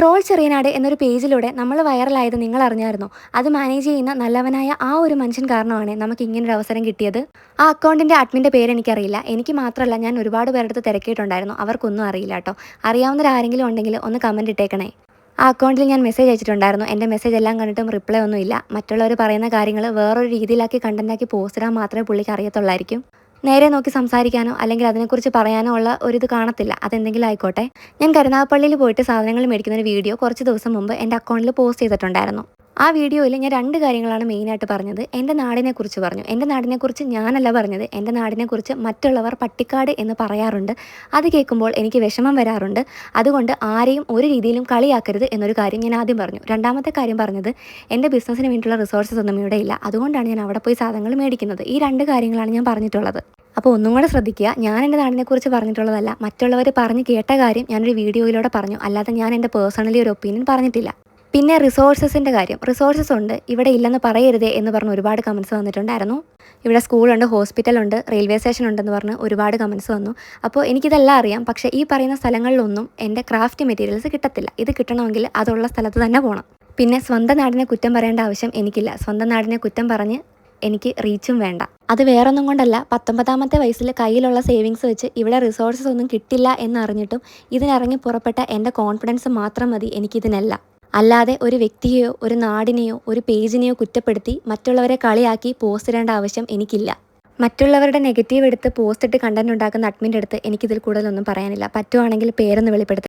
Troll Cheriyanad എന്നൊരു പേജിലൂടെ നമ്മൾ വൈറലായത് നിങ്ങൾ അറിഞ്ഞായിരുന്നോ? അത് മാനേജ് ചെയ്യുന്ന നല്ലവനായ ആ ഒരു മനുഷ്യൻ കാരണമാണ് നമുക്ക് ഇങ്ങനൊരു അവസരം കിട്ടിയത്. ആ അക്കൗണ്ടിൻ്റെ അഡ്മിൻ്റെ പേര് എനിക്കറിയില്ല. എനിക്ക് മാത്രമല്ല, ഞാൻ ഒരുപാട് പേരുടെ അടുത്ത് തിരക്കിയിട്ടുണ്ടായിരുന്നു. അവർക്കൊന്നും അറിയില്ല കേട്ടോ. അറിയാവുന്നവരാരെങ്കിലും ഉണ്ടെങ്കിൽ ഒന്ന് കമൻറ്റ് ഇട്ടേക്കണേ. ആ അക്കൗണ്ടിൽ ഞാൻ മെസ്സേജ് അയച്ചിട്ടുണ്ടായിരുന്നു. എൻ്റെ മെസ്സേജ് എല്ലാം കണ്ടിട്ടും റിപ്ലൈ ഒന്നുമില്ല. മറ്റുള്ളവർ പറയുന്ന കാര്യങ്ങൾ വേറൊരു രീതിയിലാക്കി കണ്ടന്റാക്കി പോസ്റ്റ് ഇടാൻ മാത്രമേ പുള്ളിക്ക് അറിയത്തുള്ളായിരിക്കും. നേരെ നോക്കി സംസാരിക്കാനോ അല്ലെങ്കിൽ അതിനെക്കുറിച്ച് പറയാനോ ഉള്ള ഒരിത് കാണത്തില്ല. അതെന്തെങ്കിലും ആയിക്കോട്ടെ. ഞാൻ കരുനാഗപ്പള്ളിയിൽ പോയിട്ട് സാധനങ്ങൾ മേടിക്കുന്ന ഒരു വീഡിയോ കുറച്ച് ദിവസം മുമ്പ് എൻ്റെ അക്കൗണ്ടിൽ പോസ്റ്റ് ചെയ്തിട്ടുണ്ടായിരുന്നു. ആ വീഡിയോയിൽ ഞാൻ 2 കാര്യങ്ങളാണ് മെയിനായിട്ട് പറഞ്ഞത്. എൻ്റെ നാടിനെക്കുറിച്ച് പറഞ്ഞു. എൻ്റെ നാടിനെക്കുറിച്ച് ഞാനല്ല പറഞ്ഞത്. എൻ്റെ നാടിനെക്കുറിച്ച് മറ്റുള്ളവർ പട്ടിക്കാട് എന്ന് പറയാറുണ്ട്. അത് കേൾക്കുമ്പോൾ എനിക്ക് വിഷമം വരാറുണ്ട്. അതുകൊണ്ട് ആരെയും ഒരു രീതിയിലും കളിയാക്കരുത് എന്നൊരു കാര്യം ഞാൻ ആദ്യം പറഞ്ഞു. രണ്ടാമത്തെ കാര്യം പറഞ്ഞത്, എൻ്റെ ബിസിനസ്സിന് വേണ്ടിയിട്ടുള്ള റിസോഴ്സസ് ഒന്നും ഇവിടെ ഇല്ല. അതുകൊണ്ടാണ് ഞാൻ അവിടെ പോയി സാധനങ്ങൾ മേടിക്കുന്നത്. ഈ 2 കാര്യങ്ങളാണ് ഞാൻ പറഞ്ഞിട്ടുള്ളത്. അപ്പോൾ ഒന്നും കൂടെ ശ്രദ്ധിക്കുക. ഞാൻ എൻ്റെ നാടിനെക്കുറിച്ച് പറഞ്ഞിട്ടുള്ളതല്ല. മറ്റുള്ളവർ പറഞ്ഞ് കേട്ട കാര്യം ഞാനൊരു വീഡിയോയിലൂടെ പറഞ്ഞു. അല്ലാതെ ഞാൻ എൻ്റെ പേഴ്സണലി ഒരു ഒപ്പീനിയൻ പറഞ്ഞിട്ടില്ല. പിന്നെ റിസോഴ്സസിൻ്റെ കാര്യം. റിസോഴ്സസ് ഉണ്ട്, ഇവിടെ ഇല്ലെന്ന് പറയരുതേ എന്ന് പറഞ്ഞ് ഒരുപാട് കമൻസ് വന്നിട്ടുണ്ടായിരുന്നു. ഇവിടെ സ്കൂളുണ്ട്, ഹോസ്പിറ്റലുണ്ട്, റെയിൽവേ സ്റ്റേഷൻ ഉണ്ടെന്ന് പറഞ്ഞ് ഒരുപാട് കമൻസ് വന്നു. അപ്പോൾ എനിക്കിതെല്ലാം അറിയാം. പക്ഷേ ഈ പറയുന്ന സ്ഥലങ്ങളിലൊന്നും എൻ്റെ ക്രാഫ്റ്റ് മെറ്റീരിയൽസ് കിട്ടത്തില്ല. ഇത് കിട്ടണമെങ്കിൽ അതുള്ള സ്ഥലത്ത് തന്നെ പോകണം. പിന്നെ സ്വന്തം നാടിനെ കുറ്റം പറയേണ്ട ആവശ്യം എനിക്കില്ല. സ്വന്തം നാടിനെ കുറ്റം പറഞ്ഞ് എനിക്ക് റീച്ചും വേണ്ട. അത് വേറൊന്നും കൊണ്ടല്ല, 19ാമത്തെ വയസ്സിൽ കയ്യിലുള്ള സേവിങ്സ് വെച്ച് ഇവിടെ റിസോഴ്സസ് ഒന്നും കിട്ടില്ല എന്നറിഞ്ഞിട്ടും ഇതിനിറങ്ങി പുറപ്പെട്ട എൻ്റെ കോൺഫിഡൻസ് മാത്രം മതി എനിക്കിതിനെല്ലാം. അല്ലാതെ ഒരു വ്യക്തിയെയോ ഒരു നാടിനെയോ ഒരു പേജിനെയോ കുറ്റപ്പെടുത്തി മറ്റുള്ളവരെ കളിയാക്കി പോസ്റ്റ് ഇടേണ്ട ആവശ്യം എനിക്കില്ല. മറ്റുള്ളവരുടെ നെഗറ്റീവ് എടുത്ത് പോസ്റ്റ് ഇട്ട് കണ്ടന്റ് ഉണ്ടാക്കുന്ന അഡ്മിൻ്റെ അടുത്ത് എനിക്കിതിൽ കൂടുതലൊന്നും പറയാനില്ല. പറ്റുവാണെങ്കിൽ പേരൊന്ന് വെളിപ്പെടുത്തി